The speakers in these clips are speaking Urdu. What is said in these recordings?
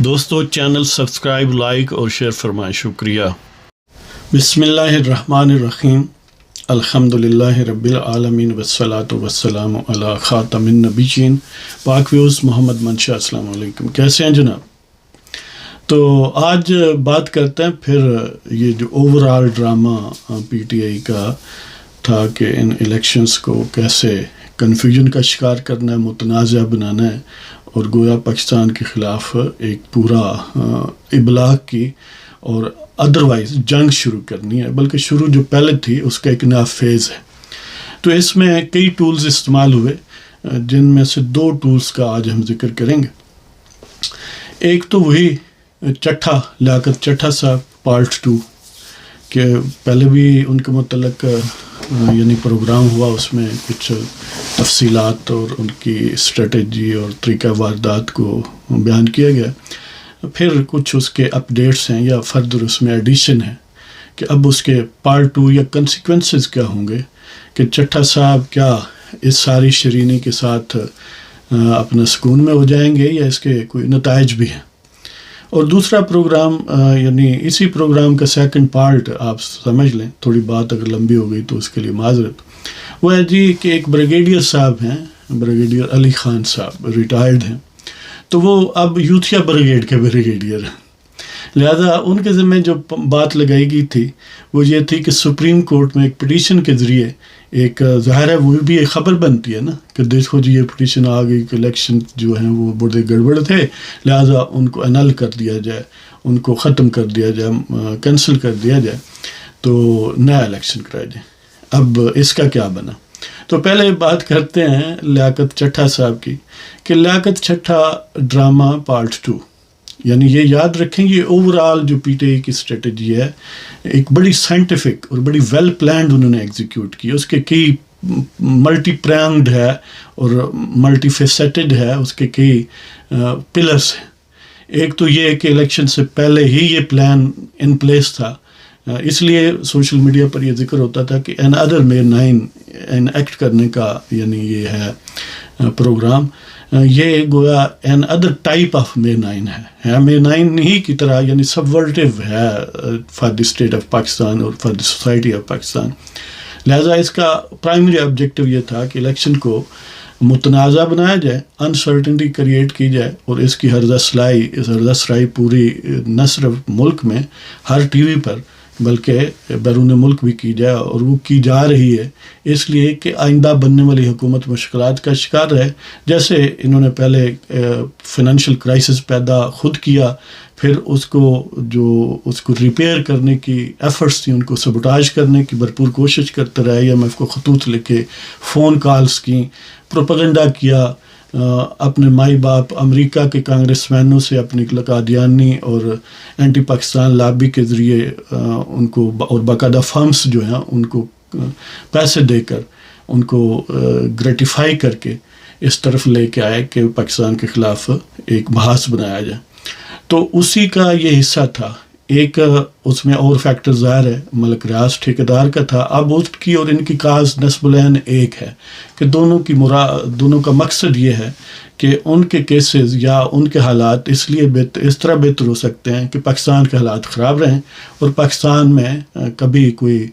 دوستو چینل سبسکرائب لائک اور شیئر فرمائیں، شکریہ۔ بسم اللہ الرحمن الرحیم، الحمدللہ رب العالمین والصلاة والسلام علی خاتم النبیین پاک ویوز محمد منشا۔ السلام علیکم، کیسے ہیں جناب؟ تو آج بات کرتے ہیں پھر یہ جو over all drama P T I کا تھا کہ ان الیکشنز کو کیسے کنفیوژن کا شکار کرنا ہے، متنازع بنانا ہے اور گویا پاکستان کے خلاف ایک پورا ابلاغ کی اور ادروائز جنگ شروع کرنی ہے، بلکہ شروع جو پہلے تھی اس کا ایک نیا فیز ہے۔ تو اس میں کئی ٹولز استعمال ہوئے، جن میں سے دو ٹولز کا آج ہم ذکر کریں گے۔ ایک تو وہی چٹھا، لیاقت چٹھا صاحب پارٹ 2، کہ پہلے بھی ان کے متعلق یعنی پروگرام ہوا، اس میں کچھ تفصیلات اور ان کی اسٹریٹجی اور طریقہ واردات کو بیان کیا گیا۔ پھر کچھ اس کے اپڈیٹس ہیں یا فردر اس میں ایڈیشن ہے کہ اب اس کے پارٹ 2 یا کنسیکوینسز کیا ہوں گے، کہ چٹھا صاحب کیا اس ساری شرینی کے ساتھ اپنا سکون میں ہو جائیں گے یا اس کے کوئی نتائج بھی ہیں۔ اور دوسرا پروگرام یعنی اسی پروگرام کا سیکنڈ پارٹ آپ سمجھ لیں، تھوڑی بات اگر لمبی ہو گئی تو اس کے لیے معذرت، وہ ہے جی کہ ایک بریگیڈیئر صاحب ہیں، بریگیڈیئر علی خان صاحب ریٹائرڈ ہیں، تو وہ اب یوتھیا بریگیڈ کے بریگیڈیئر ہیں۔ لہذا ان کے ذمہ جو بات لگائی گئی تھی وہ یہ تھی کہ سپریم کورٹ میں ایک پٹیشن کے ذریعے ایک ظاہر ہے وہ بھی ایک خبر بنتی ہے نا کہ دیکھو جی یہ پٹیشن آ گئی کہ الیکشن جو ہیں وہ بڑے گڑبڑ تھے، لہٰذا ان کو انل کر دیا جائے، ان کو ختم کر دیا جائے، کینسل کر دیا جائے، تو نیا الیکشن کرایا جائے۔ اب اس کا کیا بنا؟ تو پہلے بات کرتے ہیں لیاقت چٹھا صاحب کی، کہ لیاقت چٹھا ڈرامہ پارٹ 2، یعنی یہ یاد رکھیں یہ اوور آل جو پی ٹی آئی کی اسٹریٹجی ہے، ایک بڑی سائنٹیفک اور بڑی ویل پلانڈ انہوں نے ایگزیکیوٹ کی، اس کے کئی ملٹی پرینگڈ ہے اور ملٹی فیسیٹڈ ہے، اس کے کئی پلرس ہیں۔ ایک تو یہ کہ الیکشن سے پہلے ہی یہ پلان ان پلیس تھا، اس لیے سوشل میڈیا پر یہ ذکر ہوتا تھا کہ این ادر مے 9 ایکٹ کرنے کا یعنی یہ ہے پروگرام، یہ گویا این ادر ٹائپ آف مے 9 ہے مے 9 ہی کی طرح، یعنی سبورٹیو ہے for the state of Pakistan اور for the society of Pakistan. لہٰذا اس کا پرائمری آبجیکٹو یہ تھا کہ الیکشن کو متنازع بنایا جائے، انسرٹنٹی کریٹ کی جائے اور اس کی ہرزہ سرائی پوری نہ صرف ملک میں ہر ٹی وی پر بلکہ بیرون ملک بھی کی جائے، اور وہ کی جا رہی ہے اس لیے کہ آئندہ بننے والی حکومت مشکلات کا شکار رہے، جیسے انہوں نے پہلے فائنینشیل کرائسس پیدا خود کیا، پھر اس کو ریپیئر کرنے کی ایفرٹس تھیں، ان کو سبوٹاج کرنے کی بھرپور کوشش کرتے رہے، یا IMF کو خطوط لکھے، فون کالز کی، پروپیگنڈا کیا، اپنے مائی باپ امریکہ کے کانگریس مینوں سے اپنی قادیانی اور اینٹی پاکستان لابی کے ذریعے ان کو اور باقاعدہ فارمز جو ہیں ان کو پیسے دے کر ان کو گریٹیفائی کر کے اس طرف لے کے آئے کہ پاکستان کے خلاف ایک بحث بنایا جائے۔ تو اسی کا یہ حصہ تھا۔ ایک اس میں اور فیکٹر ظاہر ہے ملک ریاض ٹھیکیدار کا تھا، اب اس کی اور ان کی کاز نسب العین ایک ہے کہ دونوں کا مقصد یہ ہے کہ ان کے کیسز یا ان کے حالات اس طرح بہتر ہو سکتے ہیں کہ پاکستان کے حالات خراب رہیں اور پاکستان میں کبھی کوئی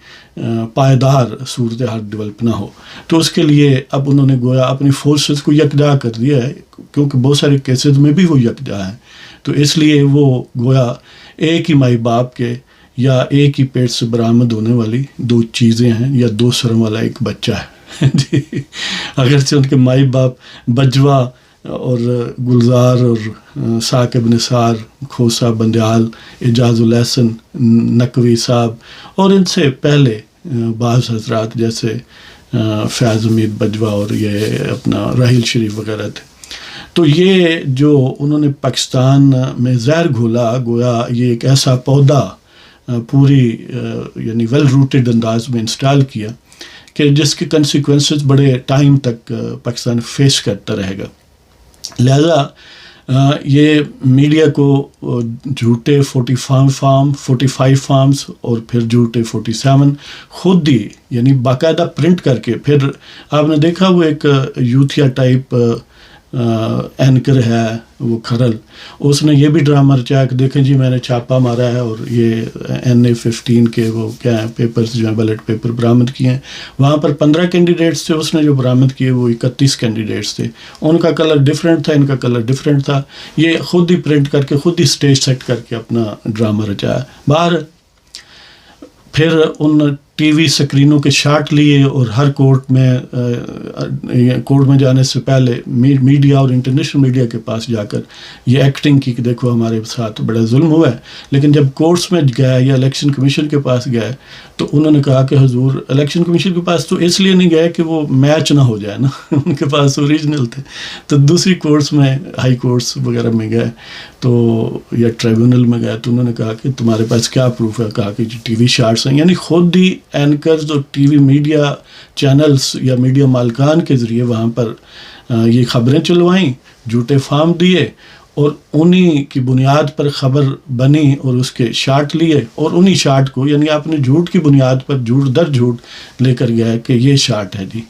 پائیدار صورتحال ڈیولپ نہ ہو۔ تو اس کے لیے اب انہوں نے گویا اپنی فورسز کو یکجا کر دیا ہے، کیونکہ بہت سارے کیسز میں بھی وہ یکجا ہیں، تو اس لیے وہ گویا ایک ہی مائی باپ کے یا ایک ہی پیٹ سے برآمد ہونے والی دو چیزیں ہیں، یا دو سروں والا ایک بچہ ہے جی، اگرچہ ان کے مائی باپ بجوا اور گلزار اور ثاقب نثار، کھوسا بندیال، اعجاز الاحسن نقوی صاحب اور ان سے پہلے بعض حضرات جیسے فیاض امید بجوا اور یہ اپنا راحیل شریف وغیرہ تھے۔ تو یہ جو انہوں نے پاکستان میں زہر گھولا، گویا یہ ایک ایسا پودا پوری یعنی ویل روٹڈ انداز میں انسٹال کیا کہ جس کے کنسیکوینسز بڑے ٹائم تک پاکستان فیس کرتا رہے گا۔ لہذا یہ میڈیا کو جھوٹے 45 فارمز اور پھر جھوٹے 47 خود ہی یعنی باقاعدہ پرنٹ کر کے، پھر آپ نے دیکھا وہ ایک یوتھیا ٹائپ اینکر ہے وہ کھرل، اس نے یہ بھی ڈرامہ رچایا کہ دیکھیں جی میں نے چھاپا مارا ہے اور یہ NA-15 کے وہ کیا ہیں پیپرز جو ہیں بیلٹ پیپر برآمد کیے ہیں. وہاں پر 15 کینڈیڈیٹس تھے، اس نے جو برآمد کیے وہ 31 کینڈیڈیٹس تھے. ان کا کلر ڈفرینٹ تھا، ان کا کلر ڈفرینٹ تھا. یہ خود ہی پرنٹ کر کے خود ہی اسٹیج سیٹ کر کے اپنا ڈرامہ رچایا. باہر پھر ان ٹی وی سکرینوں کے شاٹ لیے اور ہر کورٹ میں جانے سے پہلے میڈیا اور انٹرنیشنل میڈیا کے پاس جا کر یہ ایکٹنگ کی کہ دیکھو ہمارے ساتھ بڑا ظلم ہوا ہے. لیکن جب کورٹس میں گئے یا الیکشن کمیشن کے پاس گئے تو انہوں نے کہا کہ حضور الیکشن کمیشن کے پاس تو اس لیے نہیں گئے کہ وہ میچ نہ ہو جائے نا ان کے پاس اوریجنل تھے. تو دوسری کورٹس میں ہائی کورٹس وغیرہ میں گئے تو یا ٹریبونل میں گئے تو انہوں نے کہا کہ تمہارے پاس کیا پروف ہے؟ کہا کہ ٹی وی شارٹس ہیں. یعنی خود ہی اینکرز اور ٹی وی میڈیا چینلز یا میڈیا مالکان کے ذریعے وہاں پر یہ خبریں چلوائیں، جھوٹے فارم دیے اور انہی کی بنیاد پر خبر بنی اور اس کے شاٹ لیے اور انہی شاٹ کو یعنی آپ نے جھوٹ کی بنیاد پر جھوٹ در جھوٹ لے کر گیا کہ یہ شاٹ ہے جی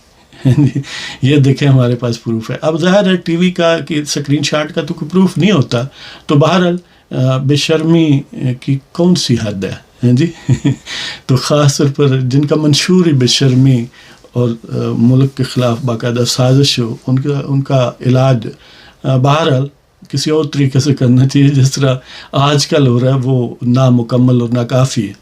یہ دیکھیں ہمارے پاس پروف ہے. اب ظاہر ہے ٹی وی کا کہ سکرین شاٹ کا تو کوئی پروف نہیں ہوتا. تو بہرحال بے شرمی کی کون سی حد ہے جی تو خاص طور پر جن کا منشور ہی بے شرمی اور ملک کے خلاف باقاعدہ سازش ہو ان کا علاج بہرحال کسی اور طریقے سے کرنا چاہیے. جس طرح آج کل ہو رہا ہے وہ نامکمل اور ناکافی ہے.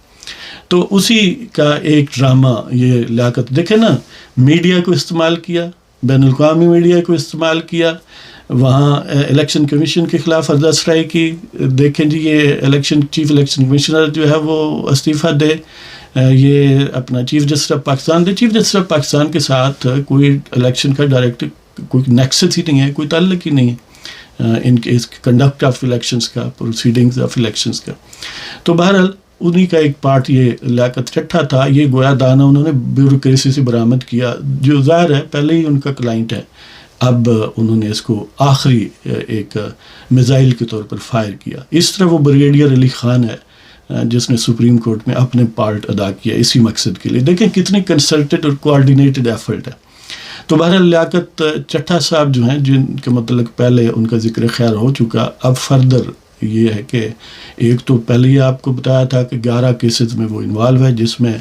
تو اسی کا ایک ڈرامہ یہ لیاقت دیکھیں نا، میڈیا کو استعمال کیا، بین الاقوامی میڈیا کو استعمال کیا، وہاں الیکشن کمیشن کے خلاف ارض افزائی کی. دیکھیں جی یہ چیف الیکشن کمشنر جو ہے وہ استعفیٰ دے، یہ اپنا chief justice of Pakistan they. Chief justice of Pakistan کے ساتھ کوئی الیکشن کا ڈائریکٹ کوئی نیکسس ہی نہیں ہے، کوئی تعلق ہی نہیں ہے ان کے کنڈکٹ آف الیکشنز کا، پروسیڈنگز آف الیکشنز کا. تو بہرحال انہی کا ایک پارٹ یہ لیاقت چٹھا تھا. یہ گویا دانہ انہوں نے بیوروکریسی سے برآمد کیا، جو ظاہر ہے پہلے ہی ان کا کلائنٹ ہے. اب انہوں نے اس کو آخری ایک میزائل کے طور پر فائر کیا. اس طرح وہ بریگیڈیئر علی خان ہے جس نے سپریم کورٹ میں اپنے پارٹ ادا کیا اسی مقصد کے لیے. دیکھیں کتنی کنسلٹڈ اور کوآرڈینیٹڈ ایفرٹ ہے. تو بہرحال لیاقت چٹھا صاحب جو ہیں جن کے متعلق پہلے ان کا ذکر خیر ہو چکا، اب فردر یہ ہے کہ ایک تو پہلے ہی آپ کو بتایا تھا کہ 11 کیسز میں وہ انوالو ہے، جس میں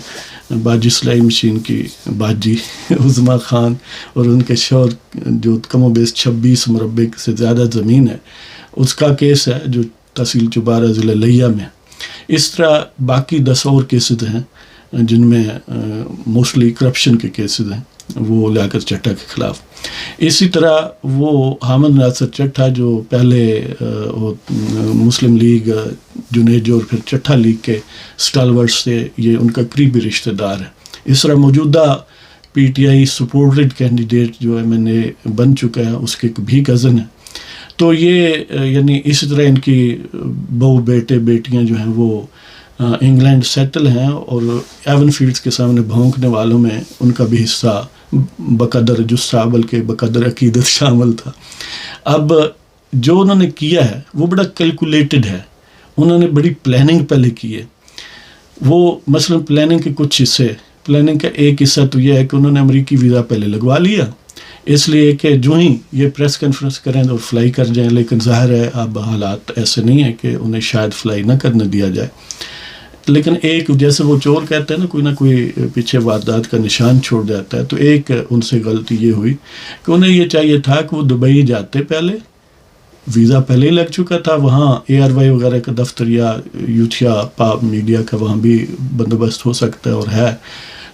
باجی سلائی مشین کی باجی عظمیٰ خان اور ان کے شوہر جو کم و بیش 26 مربع سے زیادہ زمین ہے اس کا کیس ہے جو تحصیل چوبارہ ضلع لیا میں. اس طرح باقی 10 اور کیسز ہیں جن میں موسٹلی کرپشن کے کیسز ہیں وہ لیاقت چٹھا کے خلاف. اسی طرح وہ حامد ناصر چٹھا جو پہلے مسلم لیگ جنیجو اور پھر چٹھا لیگ کے سٹالورٹس تھے، یہ ان کا قریبی رشتہ دار ہے. اس طرح موجودہ PTI سپورٹڈ کینڈیڈیٹ جو MNA بن چکا ہے اس کے بھی کزن ہیں. تو یہ یعنی اسی طرح ان کی بہو بیٹے بیٹیاں جو ہیں وہ انگلینڈ سیٹل ہیں اور ایون فیلڈز کے سامنے بھونکنے والوں میں ان کا بھی حصہ بقدر جسہ بلکہ بقدر عقیدت شامل تھا. اب جو انہوں نے کیا ہے وہ بڑا کیلکولیٹڈ ہے، انہوں نے بڑی پلاننگ پہلے کی ہے. وہ مثلا پلاننگ کے کچھ حصے، پلاننگ کا ایک حصہ تو یہ ہے کہ انہوں نے امریکی ویزا پہلے لگوا لیا اس لیے کہ جو ہی یہ پریس کانفرنس کریں اور فلائی کر جائیں. لیکن ظاہر ہے اب حالات ایسے نہیں ہیں کہ انہیں شاید فلائی نہ کرنے دیا جائے. لیکن ایک جیسے وہ چور کہتے ہیں نا، کوئی نہ کوئی پیچھے واردات کا نشان چھوڑ جاتا ہے. تو ایک ان سے غلطی یہ ہوئی کہ انہیں یہ چاہیے تھا کہ وہ دبئی جاتے، پہلے ویزا پہلے ہی لگ چکا تھا، وہاں ARY وغیرہ کا دفتر یا یوتھیا پاپ میڈیا کا وہاں بھی بندوبست ہو سکتا ہے اور ہے.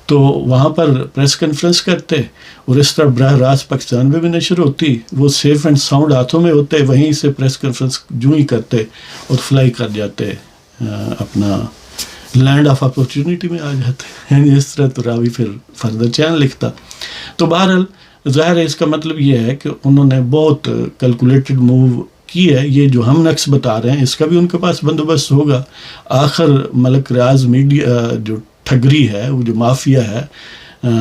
تو وہاں پر پریس کانفرنس کرتے اور اس طرح براہ راست پاکستان میں بھی نشر ہوتی، وہ سیف اینڈ ساؤنڈ ہاتھوں میں ہوتے، وہیں سے پریس کانفرنس جو ہی کرتے اور فلائی کر جاتے اپنا لینڈ آف اپورچونٹی میں آ جاتے ہیں. اس طرح تو راوی پھر فردر چین لکھتا. تو بہرحال ظاہر ہے اس کا مطلب یہ ہے کہ انہوں نے بہت کیلکولیٹڈ موو کی ہے. یہ جو ہم نقص بتا رہے ہیں اس کا بھی ان کے پاس بندوبست ہوگا. آخر ملک ریاض میڈیا جو ٹھگری ہے، وہ جو مافیا ہے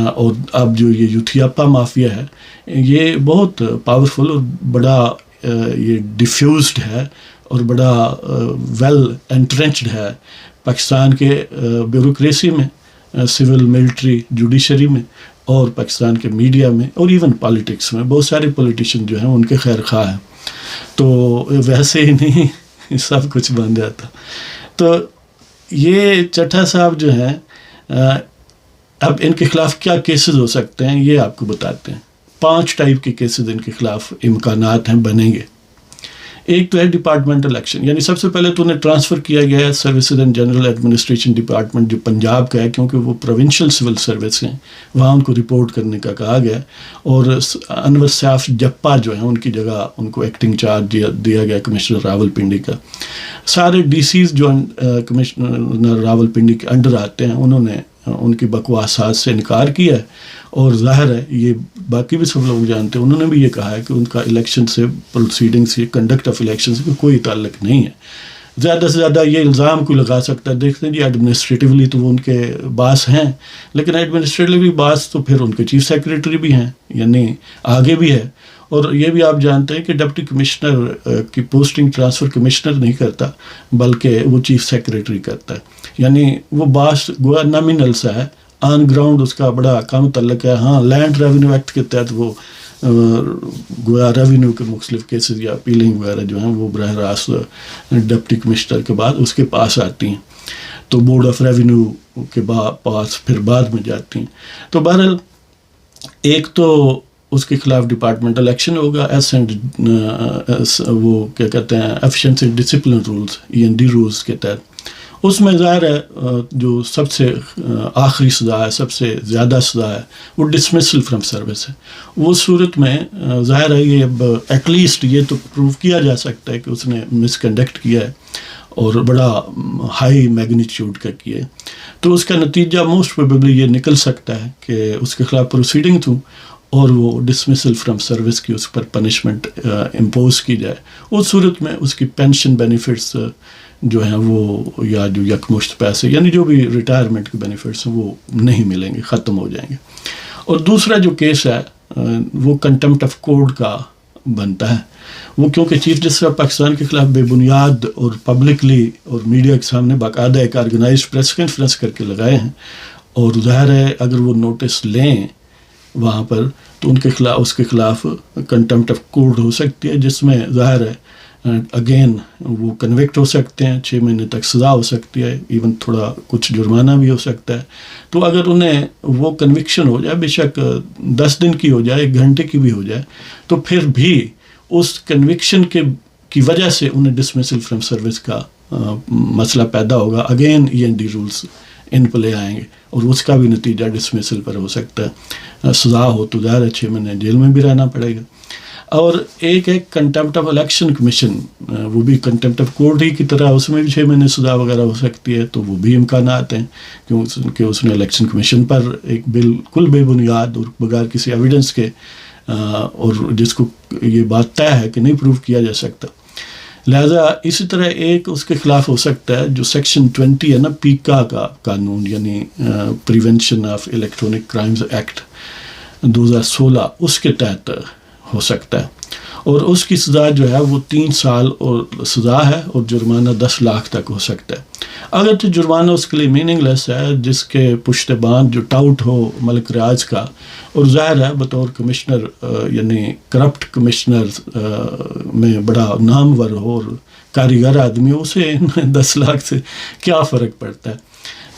اور اب جو یہ یوتھیاپا مافیا ہے، یہ بہت پاورفل اور بڑا یہ ڈیفیوزڈ ہے اور بڑا ویل انٹرنچڈ ہے پاکستان کے بیوروکریسی میں، سول ملٹری جوڈیشری میں. اور پاکستان کے میڈیا میں اور ایون پالیٹکس میں بہت سارے پولیٹیشین جو ہیں ان کے خیر خواہ ہیں، تو ویسے ہی نہیں سب کچھ بن جاتا. تو یہ چٹھا صاحب جو ہیں اب ان کے خلاف کیا کیسز ہو سکتے ہیں یہ آپ کو بتاتے ہیں. 5 ٹائپ کے کیسز ان کے خلاف امکانات ہیں بنیں گے. ایک تو ہے ڈپارٹمنٹل ایکشن، یعنی سب سے پہلے تو انہیں ٹرانسفر کیا گیا ہے services and general administration department جو پنجاب کا ہے، کیونکہ وہ پروونشل سول سروس ہیں، وہاں ان کو رپورٹ کرنے کا کہا گیا، اور انور سیاف جپا جو ہیں ان کی جگہ ان کو ایکٹنگ چارج دیا گیا کمشنر راول پنڈی کا. سارے ڈی سیز جو کمشنر راول پنڈی کے انڈر آتے ہیں انہوں نے ان کی بکواسات سے انکار کیا ہے، اور ظاہر ہے یہ باقی بھی سب لوگ جانتے ہیں، انہوں نے بھی یہ کہا ہے کہ ان کا الیکشن سے پروسیڈنگ سے کنڈکٹ آف الیکشن سے کوئی تعلق نہیں ہے. زیادہ سے زیادہ یہ الزام کوئی لگا سکتا ہے، دیکھتے ہیں جی ایڈمنسٹریٹولی تو وہ ان کے باس ہیں، لیکن ایڈمنسٹریٹولی باس تو پھر ان کے چیف سیکریٹری بھی ہیں، یعنی آگے بھی ہے. اور یہ بھی آپ جانتے ہیں کہ ڈپٹی کمشنر کی پوسٹنگ ٹرانسفر کمشنر نہیں کرتا بلکہ وہ چیف سیکریٹری کرتا ہے، یعنی وہ باس گویا نامینل سا ہے، آن گراؤنڈ اس کا بڑا کم تعلق ہے. ہاں لینڈ ریونیو ایکٹ کے تحت وہ گویا ریونیو کے مختلف کیسز یا اپیلنگ وغیرہ جو ہیں وہ براہ راست ڈپٹی کمشنر کے بعد اس کے پاس آتی ہیں، تو بورڈ آف ریونیو کے پاس پھر بعد میں جاتی ہیں. تو بہرحال ایک تو اس کے خلاف ڈپارٹمنٹل ایکشن ہوگا ایس اینڈ وہ کیا کہتے ہیں efficiency discipline rules END rules کے تحت. اس میں ظاہر ہے جو سب سے آخری سزا ہے، سب سے زیادہ سزا ہے، وہ ڈسمسل فرام سروس ہے. وہ صورت میں ظاہر ہے یہ اب ایٹ لیسٹ یہ تو پروو کیا جا سکتا ہے کہ اس نے مس کنڈکٹ کیا ہے اور بڑا ہائی میگنیچیوڈ کا کیا ہے، تو اس کا نتیجہ موسٹ پروبیبلی یہ نکل سکتا ہے کہ اس کے خلاف پروسیڈنگ تھوں اور وہ ڈسمسل فرام سروس کی اس پر پنشمنٹ امپوز کی جائے. اس صورت میں اس کی پینشن بینیفٹس جو ہیں وہ یا جو یکمشت پیسے یعنی جو بھی ریٹائرمنٹ کے بینیفٹس ہیں وہ نہیں ملیں گے، ختم ہو جائیں گے. اور دوسرا جو کیس ہے وہ کنٹمپٹ آف کورٹ کا بنتا ہے. وہ کیونکہ چیف جسٹس آف پاکستان کے خلاف بے بنیاد اور پبلکلی اور میڈیا کے سامنے باقاعدہ ایک آرگنائزڈ پریس کانفرنس کر کے لگائے ہیں، اور ظاہر ہے اگر وہ نوٹس لیں وہاں پر تو ان کے خلاف اس کے خلاف کنٹمپٹ آف کورٹ ہو سکتی ہے، جس میں ظاہر ہے اگین وہ کنوکٹ ہو سکتے ہیں، 6 مہینے تک سزا ہو سکتی ہے، ایون تھوڑا کچھ جرمانہ بھی ہو سکتا ہے. تو اگر انہیں وہ کنوکشن ہو جائے، بے شک 10 دن کی ہو جائے، 1 گھنٹے کی بھی ہو جائے، تو پھر بھی اس کنوکشن کی وجہ سے انہیں ڈسمسل فرام سروس کا مسئلہ پیدا ہوگا. اگین END رولز ان پلے آئیں گے اور اس کا بھی نتیجہ ڈسمسل پر ہو سکتا ہے. سزا ہو تو ظاہر ہے 6 مہینے جیل میں بھی رہنا پڑے گا. اور ایک ہے کنٹمپٹ آف الیکشن کمیشن، وہ بھی کنٹمپٹ آف کورٹ ہی کی طرح اس میں بھی 6 مہینے سزا وغیرہ ہو سکتی ہے. تو وہ بھی امکانات ہیں کیونکہ اس نے الیکشن کمیشن پر ایک بالکل بے بنیاد اور بغیر کسی ایویڈنس کے اور جس کو یہ بات طے ہے کہ نہیں پروو کیا جا سکتا. لہذا اسی طرح ایک اس کے خلاف ہو سکتا ہے جو سیکشن 20 ہے نا پیکا کا قانون، یعنی prevention of electronic crimes act 2016، اس کے تحت ہو سکتا ہے. اور اس کی سزا جو ہے وہ 3 سال اور سزا ہے اور جرمانہ 10 لاکھ تک ہو سکتا ہے. اگر تو جرمانہ اس کے لیے میننگ لیس ہے، جس کے پشت بان جو ٹاؤٹ ہو ملک ریاض کا، اور ظاہر ہے بطور کمشنر یعنی کرپٹ کمشنر میں بڑا نامور ہو اور کاریگر آدمی، اسے 10 لاکھ سے کیا فرق پڑتا ہے.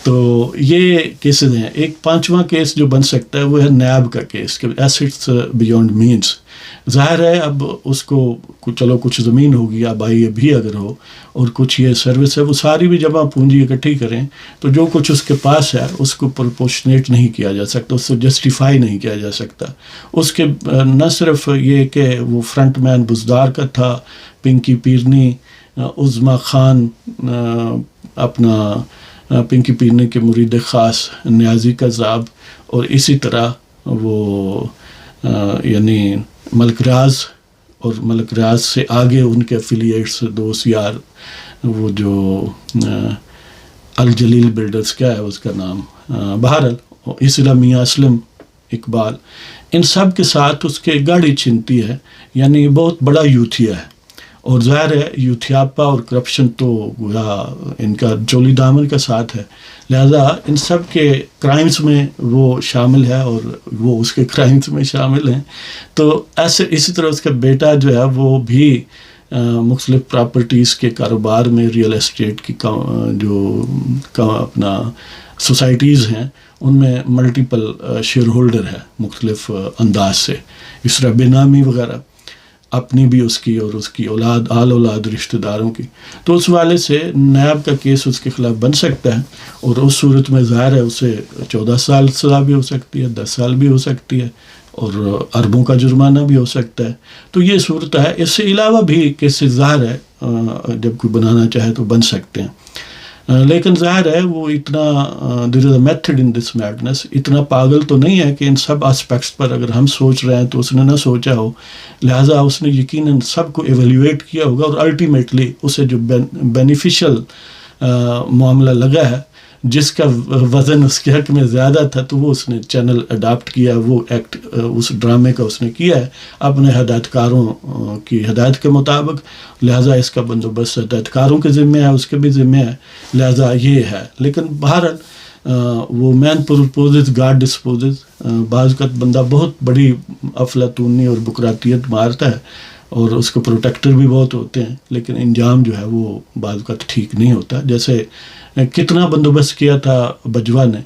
تو یہ کیسز ہیں. ایک 5واں کیس جو بن سکتا ہے وہ ہے نیب کا کیس کہ ایسٹس بیونڈ مینس. ظاہر ہے اب اس کو چلو کچھ زمین ہوگی آبائی بھی اگر ہو اور کچھ یہ سروس ہے، وہ ساری بھی جمع پونجی اکٹھی کریں تو جو کچھ اس کے پاس ہے اس کو پرپورشنیٹ نہیں کیا جا سکتا، اس کو جسٹیفائی نہیں کیا جا سکتا. اس کے نہ صرف یہ کہ وہ فرنٹ مین بزدار کا تھا، پنکی پیرنی، عظما خان اپنا پنکی پیرنی کے مرید خاص نیازی کا ذاب، اور اسی طرح وہ یعنی ملک ریاض اور ملک ریاض سے آگے ان کے افیلیٹس دوست یار، وہ جو الجلیل بلڈرز کیا ہے اس کا نام، بہرحال اصلا میاں اسلم اقبال، ان سب کے ساتھ اس کے گاڑی چنتی ہے، یعنی بہت بڑا یوتھیا ہے. اور ظاہر ہے یوتھیاپا اور کرپشن تو گویا ان کا چولی دامن کا ساتھ ہے، لہذا ان سب کے کرائمز میں وہ شامل ہے اور وہ اس کے کرائمز میں شامل ہیں. تو اسی طرح اس کا بیٹا جو ہے وہ بھی مختلف پراپرٹیز کے کاروبار میں، ریئل اسٹیٹ کی جو اپنا سوسائٹیز ہیں ان میں ملٹیپل شیئر ہولڈر ہے مختلف انداز سے، اس طرح بے نامی وغیرہ اپنی بھی اس کی اور اس کی اولاد آل اولاد رشتہ داروں کی. تو اس والے سے نیاب کا کیس اس کے خلاف بن سکتا ہے، اور اس صورت میں ظاہر ہے اسے 14 سال سزا بھی ہو سکتی ہے، 10 سال بھی ہو سکتی ہے، اور اربوں کا جرمانہ بھی ہو سکتا ہے. تو یہ صورت ہے. اس سے علاوہ بھی کیسز ظاہر ہے جب کوئی بنانا چاہے تو بن سکتے ہیں، لیکن ظاہر ہے وہ اتنا دیر از a method in this madness, اتنا پاگل تو نہیں ہے کہ ان سب اسپیکٹس پر اگر ہم سوچ رہے ہیں تو اس نے نہ سوچا ہو. لہٰذا اس نے یقیناً سب کو ایویلیویٹ کیا ہوگا، اور الٹیمیٹلی اسے جو بینیفیشل معاملہ لگا ہے، جس کا وزن اس کے حق میں زیادہ تھا، تو وہ اس نے چینل اڈاپٹ کیا، وہ ایکٹ اس ڈرامے کا اس نے کیا ہے اپنے ہدایت کاروں کی ہدایت کے مطابق. لہٰذا اس کا بندوبست ہدایت کاروں کے ذمہ ہے، اس کے بھی ذمہ ہے، لہٰذا یہ ہے. لیکن بہرحال وہ مین پرپوزز گاڈ ڈسپوزز، بعض کا بندہ بہت بڑی افلاطونی اور بکراتیت مارتا ہے اور اس کے پروٹیکٹر بھی بہت ہوتے ہیں، لیکن انجام جو ہے وہ بعض کا ٹھیک نہیں ہوتا. جیسے کتنا بندوبست کیا تھا بجوا نے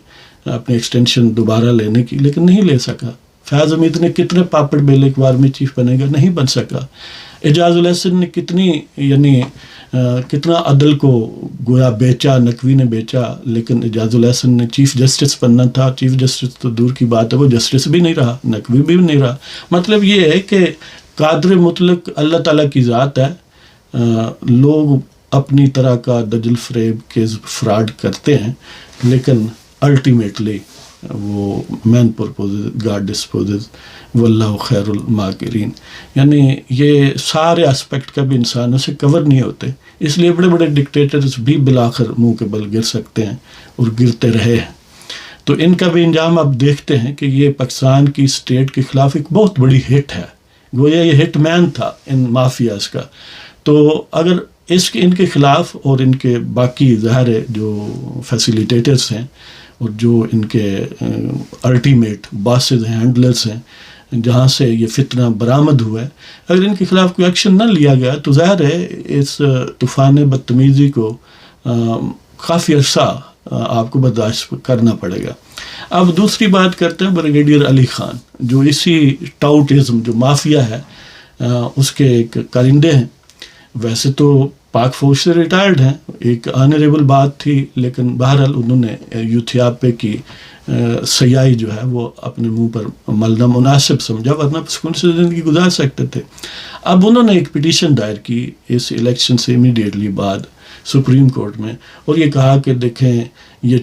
اپنی ایکسٹینشن دوبارہ لینے کی، لیکن نہیں لے سکا. فیاض حمید نے کتنے پاپڑ بیلے ایک بار میں چیف بنے گا، نہیں بن سکا. اعجاز الحسن نے کتنا عدل کو گویا بیچا، نقوی نے بیچا، لیکن اعجاز الحسن نے چیف جسٹس بننا تھا. چیف جسٹس تو دور کی بات ہے، وہ جسٹس بھی نہیں رہا، نقوی بھی نہیں رہا. مطلب یہ ہے کہ قادر مطلق اللہ تعالیٰ کی ذات ہے. لوگ اپنی طرح کا دجل فریب کے فراڈ کرتے ہیں، لیکن الٹیمیٹلی وہ مین پرپوزز گاڈ ڈسپوزز واللہ خیر الماکرین. یعنی یہ سارے اسپیکٹ کا بھی انسانوں سے کور نہیں ہوتے، اس لیے بڑے بڑے ڈکٹیٹرز بھی بالآخر منہ کے بل گر سکتے ہیں اور گرتے رہے ہیں. تو ان کا بھی انجام آپ دیکھتے ہیں کہ یہ پاکستان کی اسٹیٹ کے خلاف ایک بہت بڑی ہٹ ہے، گویا یہ ہٹ مین تھا ان مافیاز کا. تو اگر ان کے خلاف اور ان کے باقی ظاہر جو فیسیلیٹیٹرز ہیں اور جو ان کے الٹیمیٹ باسز ہیں، ہینڈلرز ہیں، جہاں سے یہ فتنہ برآمد ہوا ہے، اگر ان کے خلاف کوئی ایکشن نہ لیا گیا تو ظاہر ہے اس طوفان بدتمیزی کو کافی عرصہ آپ کو برداشت کرنا پڑے گا. اب دوسری بات کرتے ہیں بریگیڈیئر علی خان، جو اسی ٹاؤٹزم جو مافیا ہے اس کے ایک کارندے ہیں. ویسے تو پاک فوج سے ریٹائرڈ ہیں، ایک آنریبل بات تھی، لیکن بہرحال انہوں نے یوتھیاپے کی سیائی جو ہے وہ اپنے منہ پر ملنا مناسب سمجھا، ورنہ سکون سے زندگی گزار سکتے تھے. اب انہوں نے ایک پٹیشن دائر کی اس الیکشن سے امیڈیٹلی بعد سپریم کورٹ میں، اور یہ کہا کہ دیکھیں یہ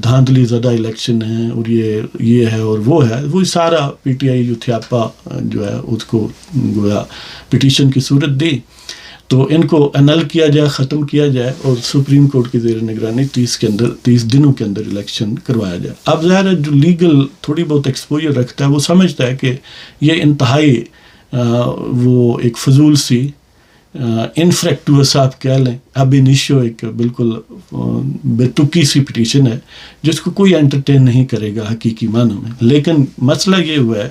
دھاندلی زدہ الیکشن ہے، اور یہ ہے اور وہ ہے. وہ سارا پی ٹی آئی یوتھیاپا جو ہے اس کو گویا پٹیشن کی صورت دی، تو ان کو انل کیا جائے، ختم کیا جائے، اور سپریم کورٹ کی زیر نگرانی 30 دنوں کے اندر الیکشن کروایا جائے. اب ظاہر ہے جو لیگل تھوڑی بہت ایکسپوجر رکھتا ہے وہ سمجھتا ہے کہ یہ انتہائی وہ ایک فضول سی انفریکٹوس آپ کہہ لیں، اب انیشو ایک بالکل بے تکی سی پٹیشن ہے جس کو کوئی انٹرٹین نہیں کرے گا حقیقی معنوں میں. لیکن مسئلہ یہ ہوا ہے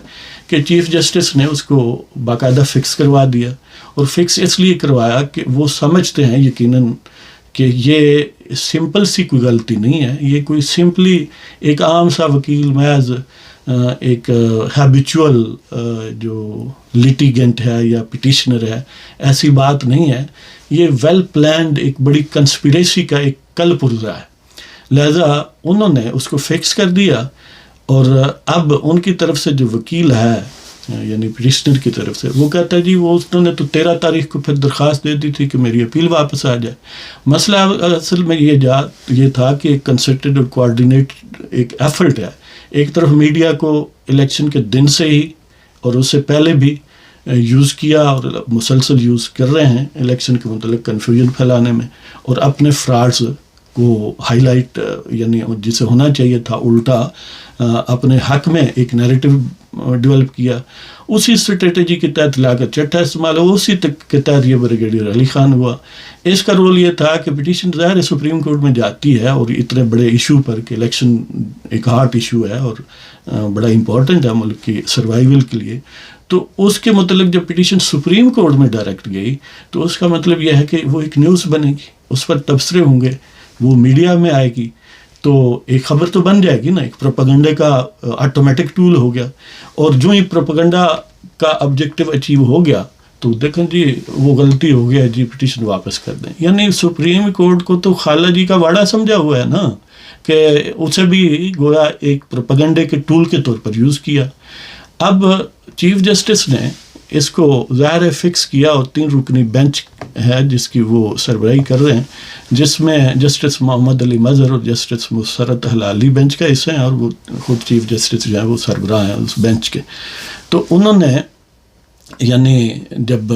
کہ چیف جسٹس نے اس کو باقاعدہ فکس کروا دیا، اور فکس اس لیے کروایا کہ وہ سمجھتے ہیں یقیناً کہ یہ سمپل سی کوئی غلطی نہیں ہے، یہ کوئی سمپلی ایک عام سا وکیل محض ایک ہیبیچول جو لیٹیگنٹ ہے یا پٹیشنر ہے، ایسی بات نہیں ہے. یہ ویل پلانڈ ایک بڑی کنسپریسی کا ایک کل پرزہ ہے. لہذا انہوں نے اس کو فکس کر دیا، اور اب ان کی طرف سے جو وکیل ہے یعنی پٹیشنر کی طرف سے، وہ کہتا ہے جی وہ انہوں نے تو 13 تاریخ کو پھر درخواست دے دی تھی کہ میری اپیل واپس آ جائے. مسئلہ اصل میں یہ تھا کہ ایک کنسرٹڈ اور کوآرڈینیٹ ایک ایفرٹ ہے. ایک طرف میڈیا کو الیکشن کے دن سے ہی اور اس سے پہلے بھی یوز کیا اور مسلسل یوز کر رہے ہیں الیکشن کے متعلق کنفیوژن پھیلانے میں، اور اپنے فراڈز کو ہائی لائٹ یعنی جسے ہونا چاہیے تھا الٹا اپنے حق میں ایک نیریٹو ڈیولپ کیا، اسی اسٹریٹجی کے تحت لیاقت چٹھا استعمال ہوا، اسی کے تحت یہ بریگیڈیئر علی خان ہوا۔ اس کا رول یہ تھا کہ پٹیشن ظاہر سپریم کورٹ میں جاتی ہے اور اتنے بڑے ایشو پر کہ الیکشن ایک ہارٹ ایشو ہے اور بڑا امپورٹنٹ ہے ملک کی سروائیول کے لیے، تو اس کے متعلق جب پٹیشن سپریم کورٹ میں ڈائریکٹ گئی تو اس کا مطلب یہ ہے کہ وہ ایک نیوز بنے گی، اس پر تبصرے ہوں گے، وہ میڈیا میں آئے گی، تو ایک خبر تو بن جائے گی نا، ایک پروپیگنڈے کا آٹومیٹک ٹول ہو گیا۔ اور جو ہی پروپیگنڈا کا آبجیکٹو اچیو ہو گیا تو دیکھیں جی وہ غلطی ہو گیا جی پٹیشن واپس کر دیں۔ یعنی سپریم کورٹ کو تو خالہ جی کا واڑا سمجھا ہوا ہے نا، کہ اسے بھی گویا ایک پروپیگنڈے کے ٹول کے طور پر یوز کیا۔ اب چیف جسٹس نے اس کو ظاہر فکس کیا اور 3 رکنی بینچ ہے جس کی وہ سربراہی کر رہے ہیں، جس میں جسٹس محمد علی مظہر اور جسٹس مسرت ہلالی بینچ کا حصہ ہیں، اور وہ خود چیف جسٹس جو ہیں وہ سربراہ ہیں اس بینچ کے۔ تو انہوں نے یعنی جب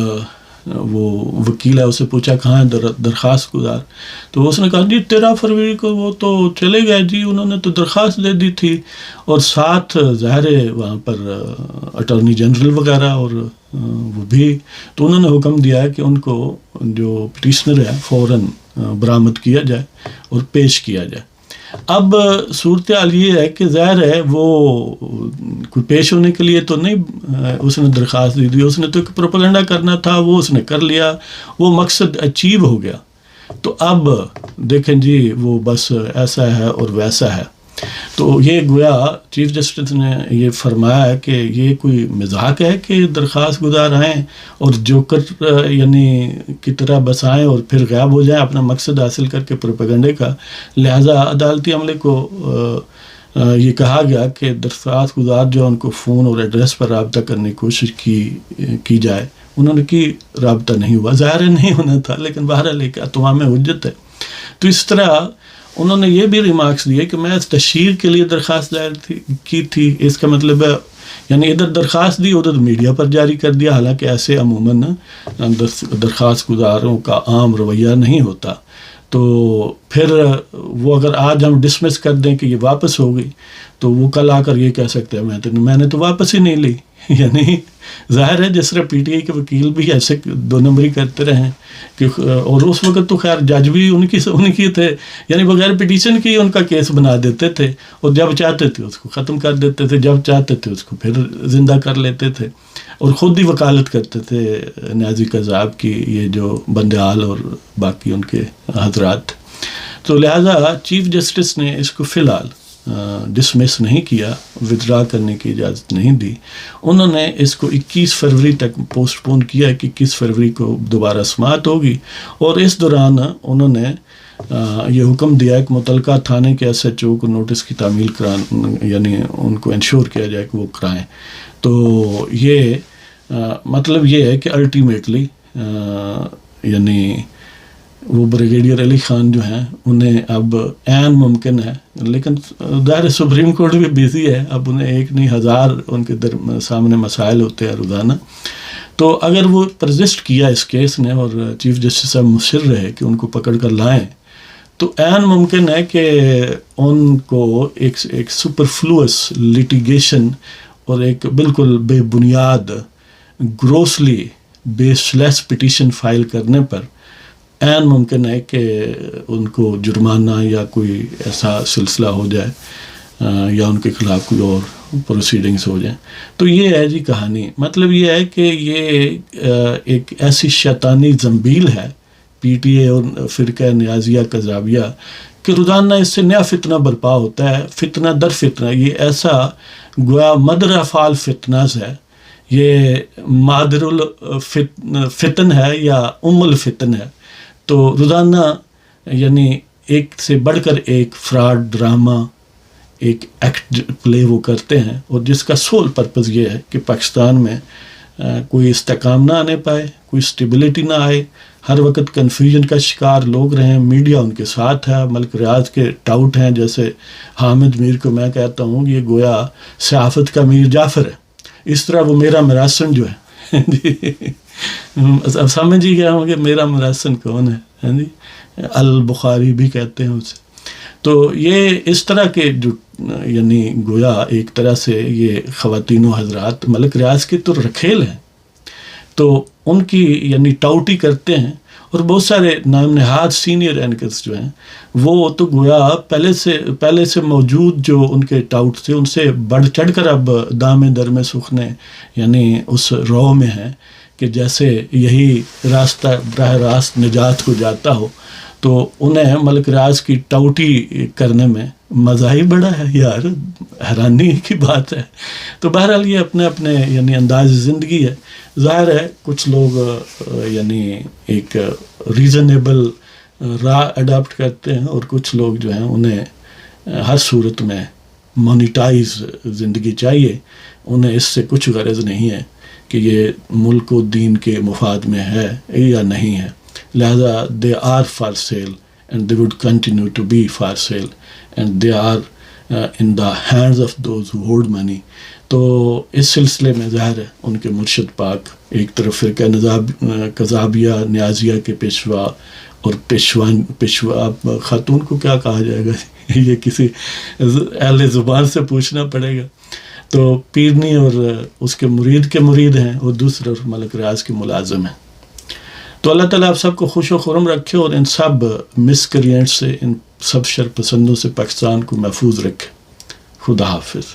وہ وکیل ہے اسے پوچھا کہاں ہے درخواست گزار، تو اس نے کہا جی 13 فروری کو وہ تو چلے گئے جی، انہوں نے تو درخواست دے دی تھی، اور ساتھ ظاہر وہاں پر اٹارنی جنرل وغیرہ اور وہ بھی، تو انہوں نے حکم دیا ہے کہ ان کو جو پٹیشنر ہے فوراً برآمد کیا جائے اور پیش کیا جائے۔ اب صورتحال یہ ہے کہ ظاہر ہے وہ کوئی پیش ہونے کے لیے تو نہیں اس نے درخواست دی تھی، اس نے تو ایک پروپیگنڈا کرنا تھا، وہ اس نے کر لیا، وہ مقصد اچیو ہو گیا۔ تو اب دیکھیں جی وہ بس ایسا ہے اور ویسا ہے۔ تو یہ گویا چیف جسٹس نے یہ فرمایا ہے کہ یہ کوئی مذاق ہے کہ درخواست گزار آئیں اور جوکر یعنی کی طرح بس آئیں اور پھر غائب ہو جائیں اپنا مقصد حاصل کر کے پروپیگنڈے کا۔ لہٰذا عدالتی عملے کو یہ کہا گیا کہ درخواست گزار جو ان کو فون اور ایڈریس پر رابطہ کرنے کی کوشش کی جائے، انہوں نے کی، رابطہ نہیں ہوا، ظاہر نہیں ہونا تھا، لیکن بہرحال ایک اتمام حجت ہے۔ تو اس طرح انہوں نے یہ بھی ریمارکس دیے کہ میں تشہیر کے لیے درخواست دائر کی تھی، اس کا مطلب ہے یعنی ادھر درخواست دی ادھر میڈیا پر جاری کر دیا، حالانکہ ایسے عموماً درخواست گزاروں کا عام رویہ نہیں ہوتا۔ تو پھر وہ اگر آج ہم ڈسمس کر دیں کہ یہ واپس ہو گئی تو وہ کل آ کر یہ کہہ سکتے ہیں میں نے تو واپس ہی نہیں لی۔ یعنی ظاہر ہے جس طرح پی ٹی آئی کے وکیل بھی ایسے 2 نمبری کرتے رہے کہ، اور اس وقت تو خیر جج بھی ان کی تھے، یعنی بغیر پٹیشن کی ان کا کیس بنا دیتے تھے، اور جب چاہتے تھے اس کو ختم کر دیتے تھے، جب چاہتے تھے اس کو پھر زندہ کر لیتے تھے، اور خود ہی وکالت کرتے تھے نیازی قذاب کی، یہ جو بندیال اور باقی ان کے حضرات۔ تو لہٰذا چیف جسٹس نے اس کو فی الحال ڈسمس نہیں کیا، ودرا کرنے کی اجازت نہیں دی، انہوں نے اس کو 21 فروری تک پوسٹ پون کیا کہ 21 فروری کو دوبارہ سماعت ہوگی، اور اس دوران انہوں نے یہ حکم دیا کہ متعلقہ تھانے کے ایس ایچ او کو نوٹس کی تعمیل یعنی ان کو انشور کیا جائے کہ وہ کرائیں۔ تو یہ مطلب یہ ہے کہ الٹیمیٹلی یعنی وہ بریگیڈیئر علی خان جو ہیں انہیں اب عین ممکن ہے، لیکن ظاہر سپریم کورٹ بھی بیزی ہے، اب انہیں 1 نہیں 1000 ان کے سامنے مسائل ہوتے ہیں روزانہ۔ تو اگر وہ پرزسٹ کیا اس کیس نے اور چیف جسٹس صاحب مصر رہے کہ ان کو پکڑ کر لائیں، تو عین ممکن ہے کہ ان کو ایک سپرفلوس لٹیگیشن اور ایک بالکل بے بنیاد گروسلی بیس لیس پٹیشن فائل کرنے پر عین ممکن ہے کہ ان کو جرمانہ یا کوئی ایسا سلسلہ ہو جائے یا ان کے خلاف کوئی اور پروسیڈنگز ہو جائیں۔ تو یہ ہے جی کہانی، مطلب یہ ہے کہ یہ ایک ایسی شیطانی زنبیل ہے پی ٹی اے اور فرقہ نیازیہ قذابیہ کہ روزانہ اس سے نیا فتنہ برپا ہوتا ہے، فتنہ در فتنہ، یہ ایسا گویا مدر افعال فتنز ہے، یہ مادر الفتن ہے یا الفتن ہے۔ تو روزانہ یعنی ایک سے بڑھ کر ایک فراڈ ڈرامہ، ایک ایکٹ پلے وہ کرتے ہیں، اور جس کا سول پرپز یہ ہے کہ پاکستان میں کوئی استحکام نہ آنے پائے، کوئی اسٹیبلٹی نہ آئے، ہر وقت کنفیوژن کا شکار لوگ رہیں، میڈیا ان کے ساتھ ہے، ملک ریاض کے ٹاؤٹ ہیں، جیسے حامد میر کو میں کہتا ہوں یہ گویا صحافت کا میر جعفر ہے، اس طرح وہ میرا مراسن جو ہے اب سمجھ ہی گیا ہوں کہ میرا مراسن کون ہے، البخاری بھی کہتے ہیں اسے۔ تو یہ اس طرح کے جو یعنی گویا ایک طرح سے یہ خواتین و حضرات ملک ریاض کے تو رکھیل ہیں، تو ان کی یعنی ٹاؤٹی کرتے ہیں، اور بہت سارے نام نہاد سینئر اینکرز جو ہیں وہ تو گویا پہلے سے موجود جو ان کے ٹاؤٹ تھے ان سے بڑھ چڑھ کر اب دام در میں سخنے یعنی اس رو میں ہیں کہ جیسے یہی راستہ براہ راست نجات کو جاتا ہو، تو انہیں ملک ریاض کی ٹاؤٹی کرنے میں مزہ ہی بڑا ہے یار، حیرانی کی بات ہے۔ تو بہرحال یہ اپنے اپنے یعنی انداز زندگی ہے، ظاہر ہے کچھ لوگ یعنی ایک ریزنیبل راہ اڈاپٹ کرتے ہیں، اور کچھ لوگ جو ہیں انہیں ہر صورت میں مونیٹائز زندگی چاہیے، انہیں اس سے کچھ غرض نہیں ہے کہ یہ ملک و دین کے مفاد میں ہے یا نہیں ہے، لہذا they are for sale and they would continue to be for sale and they are in the hands of those who hold money۔ تو اس سلسلے میں ظاہر ہے ان کے مرشد پاک ایک طرف فرقہ قذابیہ نیازیہ کے پیشوا، اور پیشوا خاتون کو کیا کہا جائے گا یہ کسی اہل زبان سے پوچھنا پڑے گا، تو پیرنی اور اس کے مرید ہیں، اور دوسرے ملک ریاض کے ملازم ہیں۔ تو اللہ تعالیٰ آپ سب کو خوش و خرم رکھے، اور ان سب مس کریئنٹ سے، ان سب شر پسندوں سے پاکستان کو محفوظ رکھے۔ خدا حافظ۔